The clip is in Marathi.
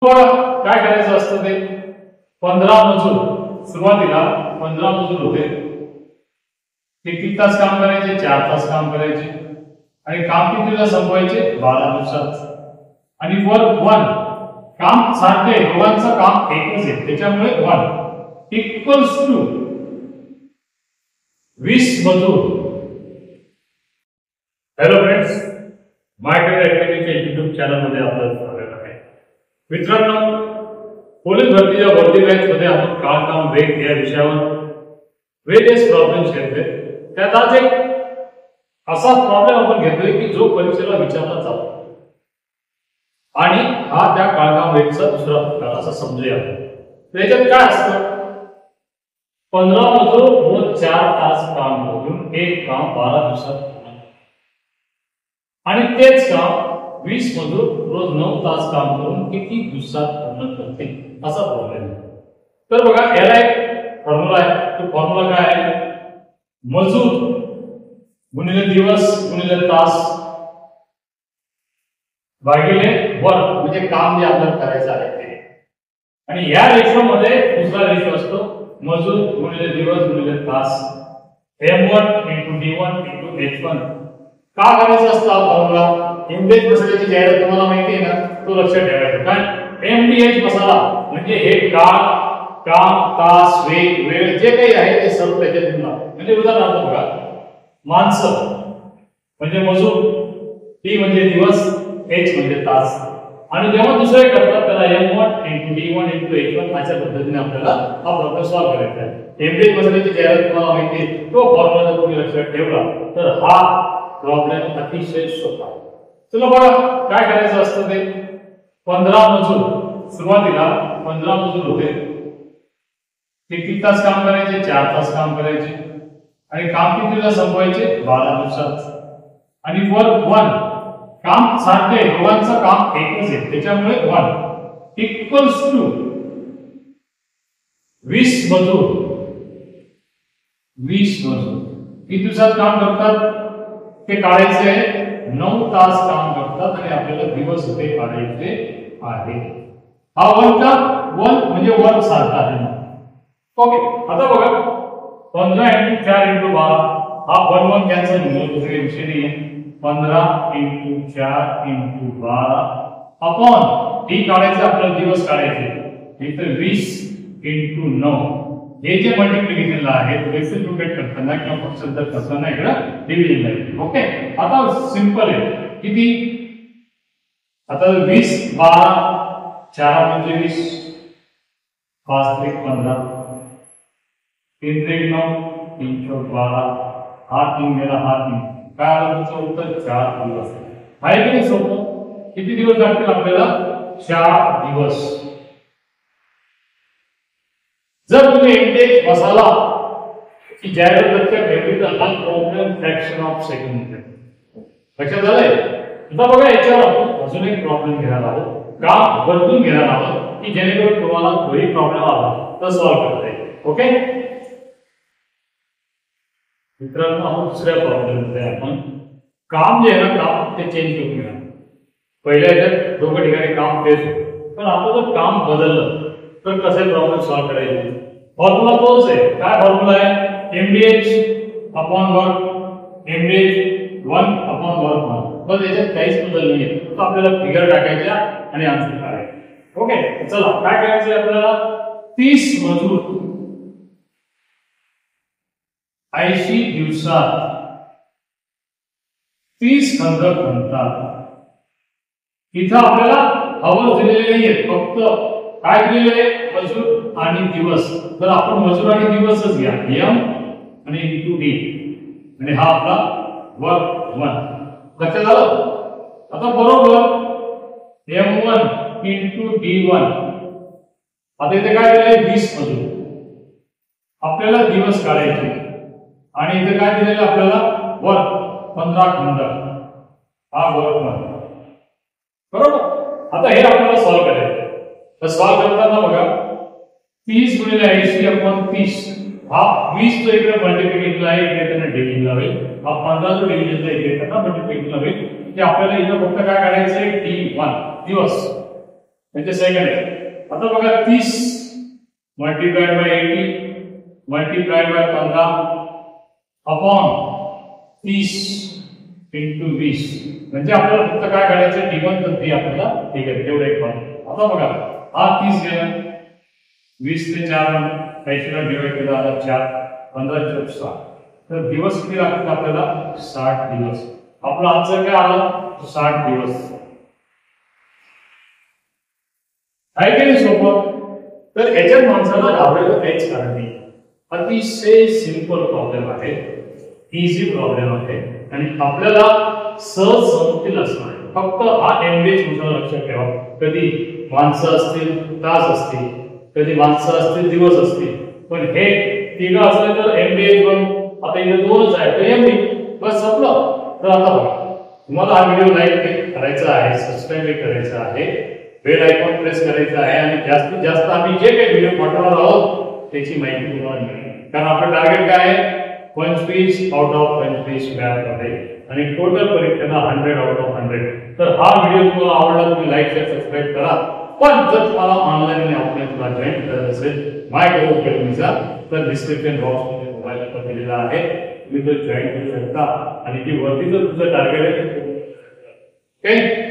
काय करायचं असतं ते 15 मजूर सुरुवातीला 15 मजूर होते ते किती तास काम करायचे 4 तास काम करायचे आणि काम कितीला संपवायचे 12 दिवसात आणि वर्क 1 काम सारखे दोघांचं काम एकच आहे त्याच्यामुळे 1 इक्वल्स टू 20 मजूर. हॅलो फ्रेंड्स, माय करियर अकॅडमीच्या YouTube चॅनल मध्ये आपलं स्वागत आहे. मित्रांनो, पोलीस भरतीच्या भरती बॅच मध्ये आपण काळ काम वेग या विषयावर वेरियस प्रॉब्लेम्स घेतले. त्यात आज एक असा प्रॉब्लेम आपण घेतोय की जो परीक्षेला विचारला जातो आणि हा त्या काळकाम वेगचा दुसरा प्रकार असं समजूया. त्याच्यात काय असतं, 15 मजूर रोज 4 तास काम करून एक काम 12 दिवसात आणि तेच काम 20 मजूर रोज 9 तास काम करून किती दिवसात पूर्ण करतील असा प्रॉब्लेम आहे. तर बघा, याला एक फॉर्म्युला आहे. तो फॉर्म्युला काय आहे, मजूर गुणिले दिवस गुणिले तास भागिले वर्क, म्हणजे काम जे आपल्याला करायचं आहे ते. आणि या रेशो मध्ये दुसरा रेशो असतो मजूर गुणिले दिवस गुणिले तास, M1 * D1 * H1. का करायचं असतं हा फॉर्म्युला? एमडीएच मसाल्याची जाहिरात तुम्हाला माहिती आहे ना, तो लक्षात ठेवायचा. कारण एमडीएच मसाला म्हणजे हे काळ, काम, तास, वेग, वेळ जे काही आहे ते सर्व त्याच्यात येणार. म्हणजे उदाहरणार्थ बघा, माणसं म्हणजे मजूर, टी म्हणजे दिवस, एच म्हणजे तास. आणि जेव्हा दुसरे करतात त्याला M1 * D1 * H1 अशा पद्धतीने आपल्याला हा प्रॉब्लेम सॉल्व्ह करायचा आहे. एमडीएच मसाल्याची जाहिरात तुम्हाला माहिती आहे, तो फॉर्म्युला जर तुम्ही लक्षात ठेवला तर हा प्रॉब्लेम अतिशय सोपा आहे. चला बघा, काय करायचं असतं ते 15 मजूर सुरुवातीला 15 मजूर होते ते किती तास काम करायचे 4 तास काम करायचे आणि काम कितीला संपवायचे 12 दिवसात आणि वर्क 1 काम सारखे दोघांचं काम एकच आहे त्याच्यामुळे 1 इक्वल्स टू 20 मजूर. 20 मजूर किती दिवसात काम करतात ते काढायचे आहे. 9 तास काम करतात आणि आपल्याला दिवस ते काढायचे आहे. हा 1 का 1 म्हणजे वर्क सारखा आहे. ओके, आता बघा 15 * 4 * 12 हा 1 कॅन्सल होईल, दुसरे विषय नाही आहे. 15 * 4 * 12 अपॉन टी काढायचे आपल्याला दिवस काढायचे इथे 20 * 9. हे जे मल्टिप्लिकेशनला आहे रेसिप्रोकेट करताना किंवा पक्षांतर करताना इकडे डिव्हिजन आहे. ओके, आता सिंपल आहे. किती आता 20 12 4 म्हणजे 20 5 3 15 3 3 9 3 4 12 हा 3 गेला हा 3. काय आलं तुमचं उत्तर 4 दिवस. आहे की नाही सोपं? किती दिवस लागतील आपल्याला 4 दिवस. जर तुम्ही एमडीएच मसाला की जाहिरात लक्षात ठेवली तर हा प्रॉब्लेम फ्रॅक्शन ऑफ सेकंड लक्षात झालंय. आता बघा, याच्यावर आपण अजून एक प्रॉब्लेम घेणार आहोत, काम बदलून घेणार आहोत की जेणेकरून तुम्हाला कोणी प्रॉब्लेम आला तर सॉल्व्ह करता येईल. ओके मित्रांनो, आपण दुसऱ्या प्रॉब्लेम मध्ये आपण काम जे आहे ना, काम ते चेंज करून घेणार. पहिल्या ह्याच्यात दोघं ठिकाणी काम तेच होतं, पण आता जर काम बदललं तर कसे प्रॉब्लेम सॉल्व्ह करायचे? फॉर्म्युला तोच आहे. काय फॉर्म्युला आहे? MDH upon work, MDH 1 upon work 1. बस याच्यात काहीच बदल नाहीये, फक्त आपल्याला फिगर टाकायच्या आणि आन्सर काढायचे. ओके, चला काय करायचंय आपल्याला? 30 मजूर 80 दिवसात 30 खंदक खणतात. इथं आपल्याला आवर्स दिलेले नाहीये, फक्त काय दिलेले आहे? मजूर आणि दिवस. तर आपण मजूर आणि दिवसच घ्या, M आणि * D आणि हा आपला वर्क 1. लक्षात आलं? आता बरोबर M1 * D1. आता इथे काय दिलंय? 20 मजूर. आपल्याला दिवस काढायचे आणि इथे काय दिलेलं आपल्याला? वर्क 15 खंडक. हा वर्क 1. बरोबर. आता हे आपल्याला सॉल्व्ह करायचं. तर सॉल्व्ह करताना बघा 30 * 80 अपॉन 30 हा 20 तो इकडे मल्टिप्लिकेशनला आहे, इकडे त्यांना डिव्हिजनला होईल. हा 15 तो डिव्हिजनला इकडे त्यांना मल्टिप्लिकेशनला होईल. की आपल्याला इथं फक्त काय काढायचं आहे? D1 दिवस. म्हणजे सेकंड आहे. आता बघा 30 multiplied by 80 multiplied by 15 upon 30 into 20 म्हणजे आपल्याला फक्त काय करायचं D1 तर ती आपल्याला ठीक आहे तेवढे एक पण. आता बघा हा 30 गेला 20 ते 4 80 ला डिवाइड केला आता 4 15 चौक 6 तर दिवस किती लागतील आपल्याला 60 दिवस. आपला आन्सर काय आला 60 दिवस. आहे की नाही सोपं. तर याच्यात माणसाला घाबरायचं काहीच कारण नाही. अतिशय सिंपल प्रॉब्लेम आहे, इझी प्रॉब्लेम आहे आणि आपल्याला सहज समजतील असणार आहे. फक्त हा एमबीए तुमच्या लक्षात ठेवा. कधी माणसं असतील तास असतील, कधी माणसं असतील दिवस असतील, पण हे तिघं असले तर एमबीए पण आता इथे दोनच आहे तर एमबी बस संपलं. तर आता बघा तुम्हाला हा व्हिडिओ लाईक करायचा आहे, सबस्क्राईब करायचा आहे, बेल आयकॉन प्रेस करायचा आहे आणि जास्तीत जास्त आम्ही जे काही व्हिडिओ पाठवणार आहोत त्याची माहिती तुम्हाला मिळेल. कारण आपलं टार्गेट काय आहे 25 आउट ऑफ 25 मॅथमध्ये आणि टोटल परीक्षेला 100 आउट ऑफ 100. तर हा व्हिडिओ तुम्हाला आवडला तुम्ही लाईक शेअर सबस्क्राईब करा. पण जर तुम्हाला ऑनलाईन आणि ऑफलाईनला जॉईन करायचं असेल माय गो अकॅडमीचा तर डिस्क्रिप्शन बॉक्समध्ये मोबाईल नंबर दिलेला आहे, तुम्ही तो जॉईन करू शकता आणि ती वरती जर तुमचं टार्गेट आहे ओके.